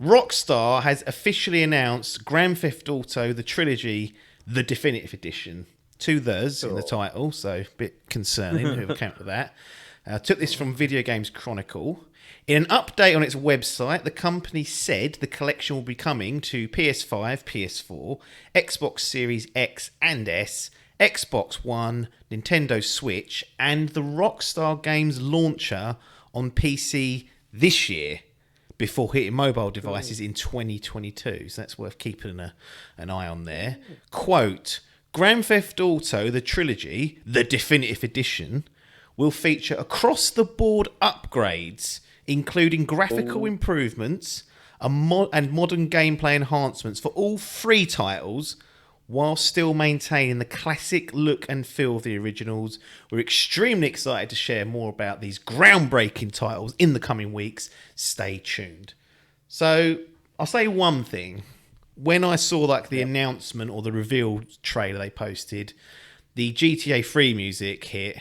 Rockstar has officially announced Grand Theft Auto, the trilogy, the definitive edition. Two the's in the title, so a bit concerning, whoever came up with that. Took this from Video Games Chronicle. In an update on its website, the company said the collection will be coming to PS5, PS4, Xbox Series X and S, Xbox One, Nintendo Switch, and the Rockstar Games launcher on PC this year, before hitting mobile devices in 2022. So that's worth keeping an eye on there. Quote, Grand Theft Auto, the trilogy, the definitive edition, will feature across-the-board upgrades, including graphical improvements and modern gameplay enhancements for all three titles, while still maintaining the classic look and feel of the originals. We're extremely excited to share more about these groundbreaking titles in the coming weeks. Stay tuned. So, I'll say one thing. When I saw the announcement or the reveal trailer they posted, the GTA 3 music hit,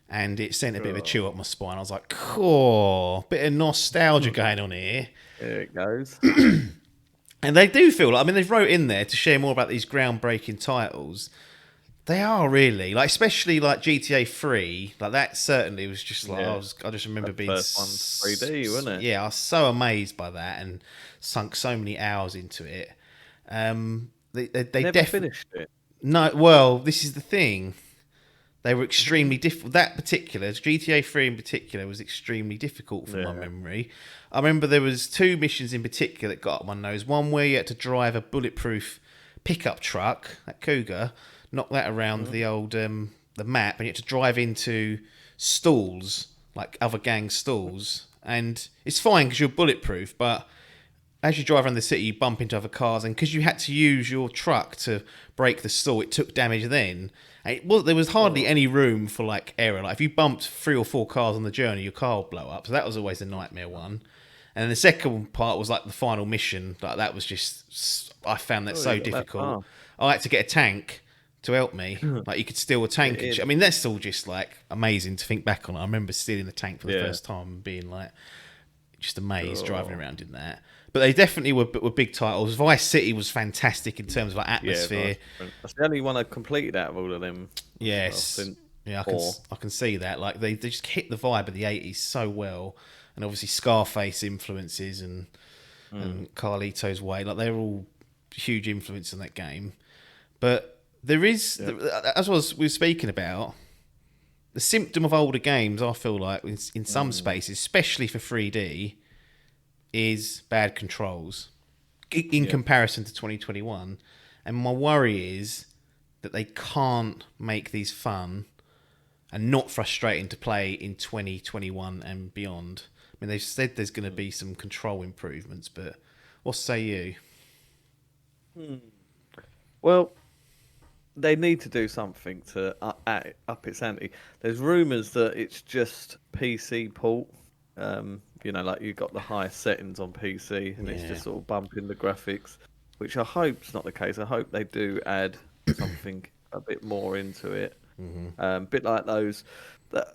and it sent a bit of a chill up my spine. I was like, cool, bit of nostalgia going on here. There it goes. And they do feel like, I mean, they've wrote in there to share more about these groundbreaking titles. They are really, like, especially like GTA 3, like that certainly was just like, I just remember being first one 3D, wasn't it? Yeah, I was so amazed by that and sunk so many hours into it. They Never finished it. No, well, this is the thing. They were extremely difficult. That particular, GTA 3 in particular, was extremely difficult from my memory. I remember there was two missions in particular that got up my nose. One where you had to drive a bulletproof pickup truck, that Cougar, knock that around the old the map, and you had to drive into stalls, like other gang stalls. And it's fine because you're bulletproof, but as you drive around the city, you bump into other cars, and because you had to use your truck to break the stall, it took damage then. There was hardly any room for like error. Like if you bumped 3 or 4 cars on the journey, your car would blow up. So that was always a nightmare one. And then the second part was like the final mission. Like that was just, I found that so difficult. I had to get a tank to help me. Like you could steal a tank. I mean, that's all just like amazing to think back on. I remember stealing the tank for the first time and being like just amazed driving around in that. But they definitely were big titles. Vice City was fantastic in terms of like atmosphere. Yeah, that's the only one I completed out of all of them. Yes, yeah, I can see that. Like they just hit the vibe of the 80s so well, and obviously Scarface influences and Carlito's Way. Like they're all huge influence in that game. But there is, as we were speaking about, the symptom of older games. I feel like in some spaces, especially for 3D. Is bad controls in comparison to 2021. And my worry is that they can't make these fun and not frustrating to play in 2021 and beyond. I mean, they've said there's going to be some control improvements, but what say you? Well, they need to do something to up its ante. There's rumours that it's just PC port. You know, like you've got the highest settings on PC and it's just sort of bumping the graphics, which I hope's not the case. I hope they do add something a bit more into it. A bit like those, that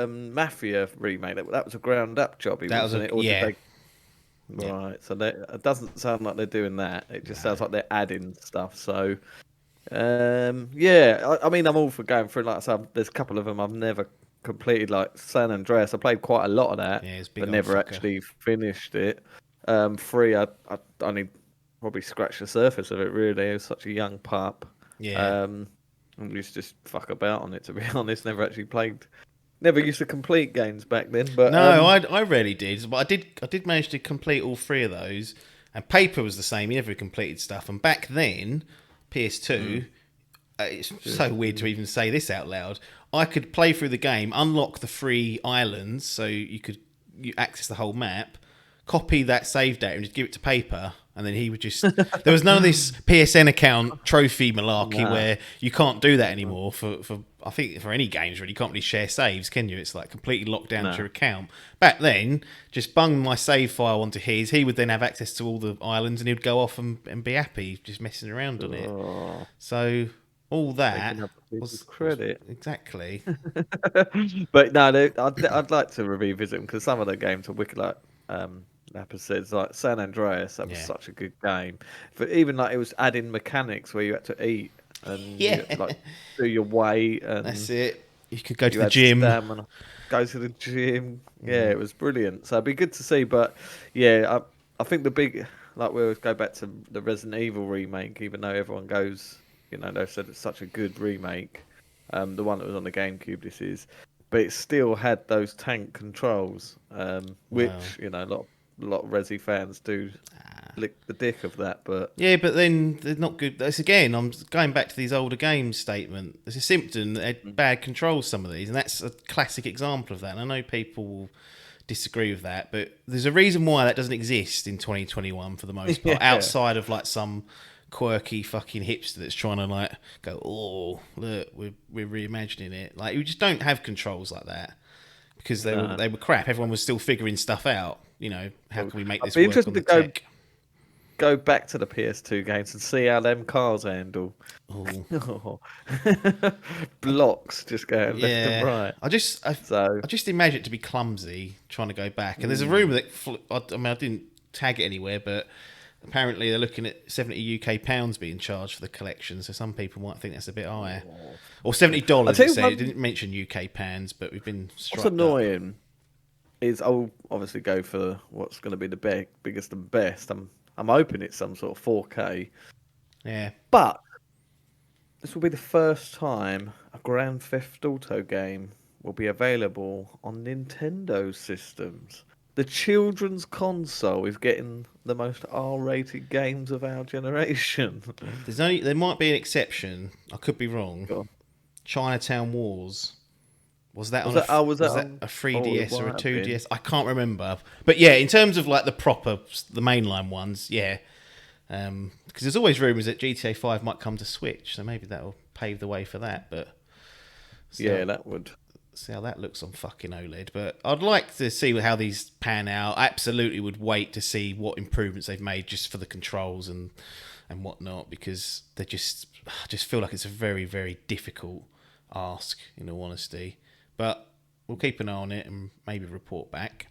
Mafia remake, that was a ground up job, wasn't it? Or Right, so it doesn't sound like they're doing that. It just sounds like they're adding stuff. So, I mean, I'm all for going through, like I said, there's a couple of them I've never completed, like San Andreas. I played quite a lot of that, but never actually finished it. 3, I only probably scratched the surface of it. Really, it was such a young pup. And we used to just fuck about on it. To be honest, never actually played. Never used to complete games back then. But no, I rarely did. But I did manage to complete all 3 of those. And Paper was the same. He never completed stuff. And back then, PS2. It's so weird to even say this out loud. I could play through the game, unlock the 3 islands, so you could access the whole map, copy that save data and just give it to Paper, and then he would just... There was none of this PSN account trophy malarkey where you can't do that anymore for I think for any games really. You can't really share saves, can you? It's like completely locked down to your account. Back then, just bung my save file onto his. He would then have access to all the islands and he'd go off and be happy just messing around on it. So... all that was credit. Exactly. But no, I'd like to revisit them because some of the games are wicked. Like Napa says, like San Andreas, that was Yeah. such a good game. But even like it was adding mechanics where you had to eat and you had to Yeah. like do your weight That's and it. You could go to you the had gym. stamina, go to the gym. Yeah, it was brilliant. So it'd be good to see. But yeah, I think the big, like we'll go back to the Resident Evil remake, even though everyone goes, they've said it's such a good remake. The one that was on the GameCube, this is, but it still had those tank controls, Wow. which a lot of Resi fans do lick the dick of that. But Yeah, but then they're not good. That's again, I'm going back to these older games statement. There's a symptom that had bad controls, some of these, and that's a classic example of that. And I know people will disagree with that, but there's a reason why that doesn't exist in 2021 for the most part, yeah, outside of like some quirky fucking hipster that's trying to like go, oh look, we're reimagining it. Like we just don't have controls like that because no. they were crap. Everyone was still figuring stuff out. How Well, can we make I'd this be work interested on to the tech? go back to the PS2 games and see how them cars handle. Oh. Blocks just going left and Yeah, right. I just I, So I just imagine it to be clumsy trying to go back. And there's a mm, rumor that I mean I didn't tag it anywhere, but apparently they're looking at 70 UK pounds being charged for the collection. So some people might think that's a bit higher, or I $70. tell It you said it one. didn't mention UK pounds, but we've been What's struck up. annoying is I'll obviously go for what's going to be the biggest and best. I'm hoping it's some sort of 4K, Yeah, but this will be the first time a Grand Theft Auto game will be available on Nintendo systems. The children's console is getting the most R-rated games of our generation. there might be an exception. I could be wrong. Go on. Chinatown Wars. Was that Was on a that? Oh, was that was that on? a Oh, it 3DS or a might have been. 2DS? I can't remember. But yeah, in terms of like the mainline ones, yeah. Because there's always rumours that GTA 5 might come to Switch, so maybe that'll pave the way for that. But Yeah, still, that would. see how that looks on fucking OLED. But I'd like to see how these pan out. I absolutely would wait to see what improvements they've made just for the controls and whatnot, because I just feel like it's a very, very difficult ask, in all honesty. But we'll keep an eye on it and maybe report back.